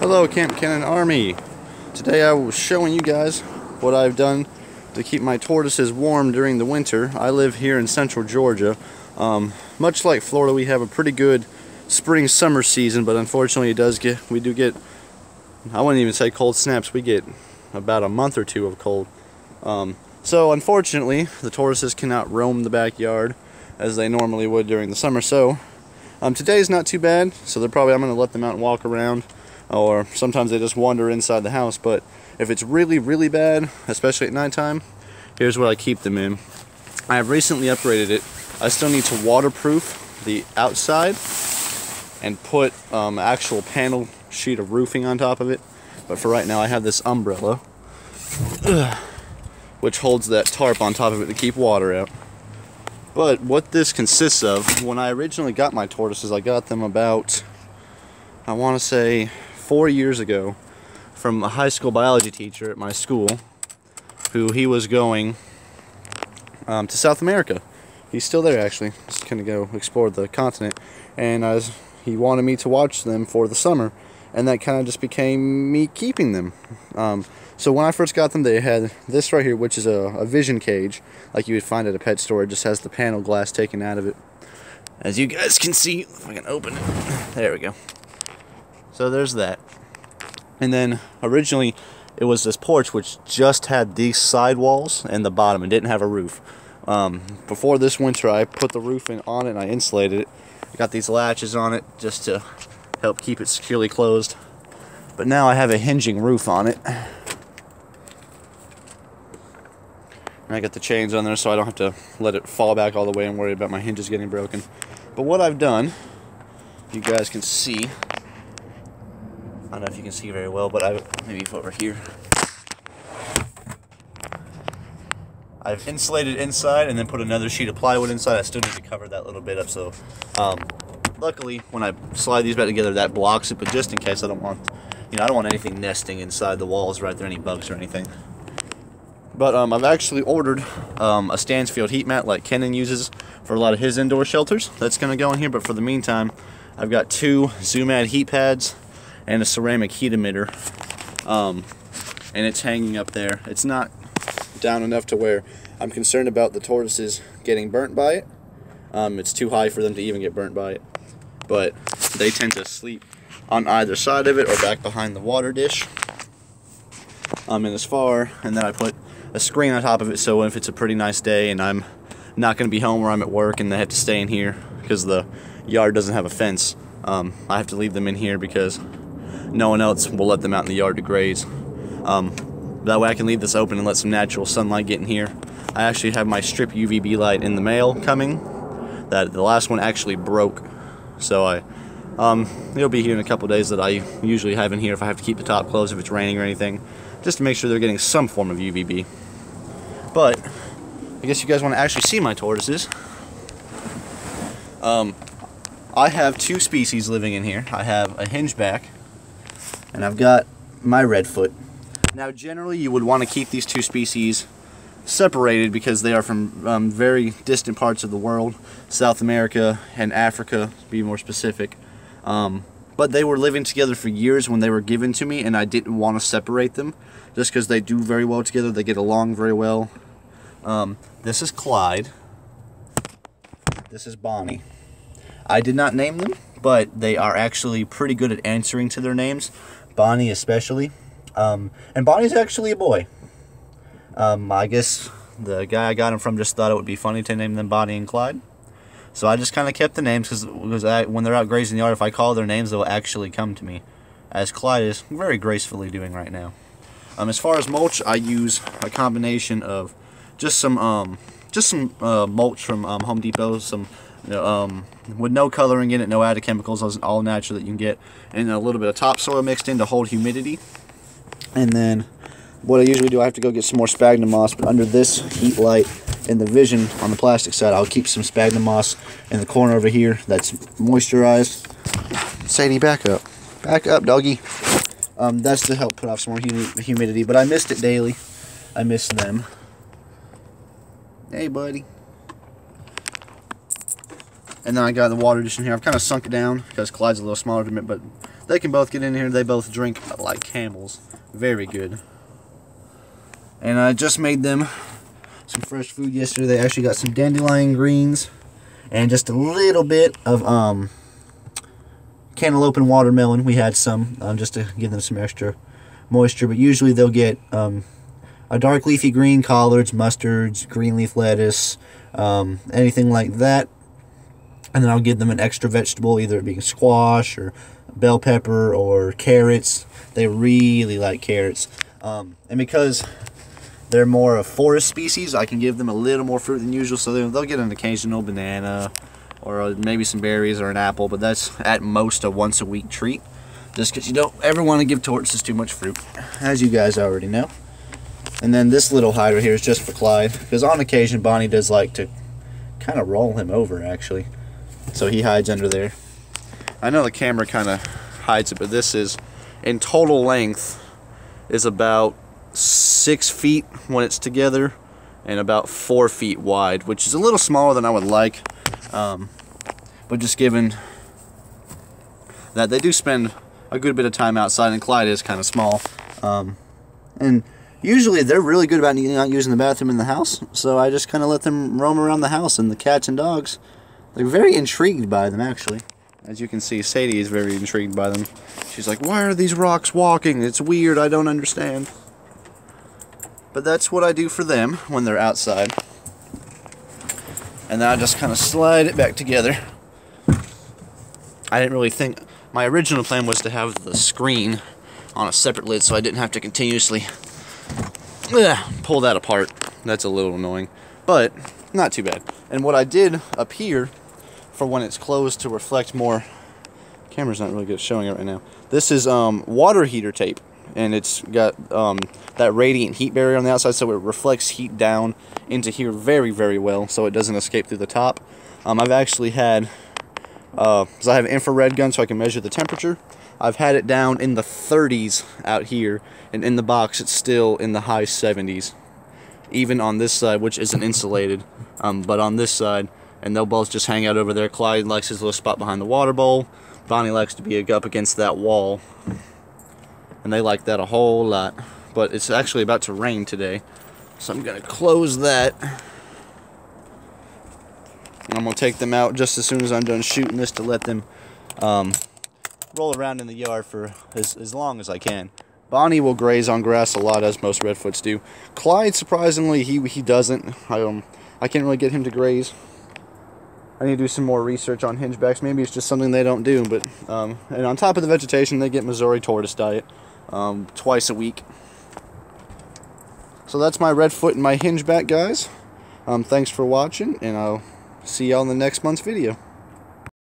Hello Camp Cannon Army. Today I was showing you guys what I've done to keep my tortoises warm during the winter. I live here in central Georgia. Much like Florida, we have a pretty good spring-summer season, but unfortunately we do get, I wouldn't even say cold snaps, we get about a month or two of cold. So unfortunately, the tortoises cannot roam the backyard as they normally would during the summer. So today's not too bad, so I'm going to let them out and walk around, or sometimes they just wander inside the house. But if it's really, really bad, especially at nighttime, here's what I keep them in. I have recently upgraded it. I still need to waterproof the outside and put actual panel sheet of roofing on top of it. But for right now, I have this umbrella, which holds that tarp on top of it to keep water out. But what this consists of, when I originally got my tortoises, I got them about, I want to say, 4 years ago from a high school biology teacher at my school, he was going to South America. He's still there, actually. Just gonna go explore the continent, and he wanted me to watch them for the summer, and that kind of just became me keeping them. So when I first got them, they had this right here, which is a vision cage, like you would find at a pet store. It just has the panel glass taken out of it. As you guys can see, if I can open it, there we go. So there's that. And then originally it was this porch which just had these side walls and the bottom and didn't have a roof. Before this winter, I put the roof on it and I insulated it. I got these latches on it just to help keep it securely closed. But now I have a hinging roof on it. And I got the chains on there so I don't have to let it fall back all the way and worry about my hinges getting broken. But what I've done, you guys can see, I don't know if you can see very well, but maybe over here. I've insulated inside and then put another sheet of plywood inside. I still need to cover that little bit up, so luckily when I slide these back together, that blocks it. But just in case, I don't want anything nesting inside the walls, right there, any bugs or anything. But I've actually ordered a Stansfield Heat Mat like Kenan uses for a lot of his indoor shelters. That's going to go in here, but for the meantime, I've got 2 Zoom-Ad heat pads and a ceramic heat emitter, and it's hanging up there. It's not down enough to where I'm concerned about the tortoises getting burnt by it. It's too high for them to even get burnt by it, but they tend to sleep on either side of it or back behind the water dish. And then I put a screen on top of it, so if it's a pretty nice day and I'm not going to be home or I'm at work and they have to stay in here because the yard doesn't have a fence, I have to leave them in here because no one else will let them out in the yard to graze. That way I can leave this open and let some natural sunlight get in here. I actually have my strip UVB light in the mail coming. The last one actually broke, so it'll be here in a couple days that I usually have in here if I have to keep the top closed if it's raining or anything, just to make sure they're getting some form of UVB. But I guess you guys want to actually see my tortoises. I have 2 species living in here. I have a hingeback, and I've got my redfoot. Now generally you would want to keep these 2 species separated because they are from very distant parts of the world, South America and Africa to be more specific. But they were living together for years when they were given to me, and I didn't want to separate them just because they do very well together. They get along very well. This is Clyde. This is Bonnie. I did not name them, but they are actually pretty good at answering to their names. Bonnie especially. And Bonnie's actually a boy. I guess the guy I got him from just thought it would be funny to name them Bonnie and Clyde. So I just kind of kept the names because when they're out grazing the yard, if I call their names, they'll actually come to me, as Clyde is very gracefully doing right now. As far as mulch, I use a combination of just some mulch from Home Depot, with no coloring in it, no added chemicals, all natural that you can get, and a little bit of topsoil mixed in to hold humidity. And then what I usually do, I have to go get some more sphagnum moss, but under this heat light in the vision on the plastic side, I'll keep some sphagnum moss in the corner over here that's moisturized. Sadie, back up. Back up, doggy. That's to help put off some more humidity, but I mist it daily. I miss them. Hey, buddy. And then I got the water dish in here. I've kind of sunk it down because Clyde's a little smaller than me, but they can both get in here. They both drink like camels. Very good. And I just made them some fresh food yesterday. They actually got some dandelion greens and just a little bit of cantaloupe and watermelon. We had some just to give them some extra moisture, but usually they'll get a dark leafy green, collards, mustards, green leaf lettuce, anything like that. And then I'll give them an extra vegetable, either it being squash or bell pepper or carrots. They really like carrots. And because they're more a forest species, I can give them a little more fruit than usual, so they'll get an occasional banana or maybe some berries or an apple, but that's at most a once-a-week treat, just because you don't ever want to give tortoises too much fruit, as you guys already know. And then this little hider here is just for Clyde, because on occasion Bonnie does like to kind of roll him over, actually. So he hides under there. I know the camera kind of hides it, but this is, in total length, is about 6 feet when it's together, and about 4 feet wide, which is a little smaller than I would like. But just given that they do spend a good bit of time outside, and Clyde is kind of small, and usually they're really good about not using the bathroom in the house, so I just kind of let them roam around the house, and the cats and dogs, they're very intrigued by them, actually. As you can see, Sadie is very intrigued by them. She's like, why are these rocks walking? It's weird, I don't understand. But that's what I do for them when they're outside. And then I just kind of slide it back together. I didn't really think... My original plan was to have the screen on a separate lid so I didn't have to continuously pull that apart. That's a little annoying, but not too bad. And what I did up here, for when it's closed to reflect more... Camera's not really good at showing it right now. This is water heater tape, and it's got that radiant heat barrier on the outside, so it reflects heat down into here very, very well, so it doesn't escape through the top. I've actually had... because I have an infrared gun so I can measure the temperature. I've had it down in the 30s out here, and in the box it's still in the high 70s. Even on this side, which isn't insulated, but on this side, and they'll both just hang out over there. Clyde likes his little spot behind the water bowl. Bonnie likes to be up against that wall, and they like that a whole lot. But it's actually about to rain today, so I'm going to close that. I'm going to take them out just as soon as I'm done shooting this to let them roll around in the yard for as long as I can. Bonnie will graze on grass a lot, as most redfoots do. Clyde, surprisingly, he doesn't. I can't really get him to graze. I need to do some more research on hingebacks. Maybe it's just something they don't do. But and on top of the vegetation, they get Missouri tortoise diet twice a week. So that's my redfoot and my hingeback, guys. Thanks for watching, and I'll see y'all in the next month's video.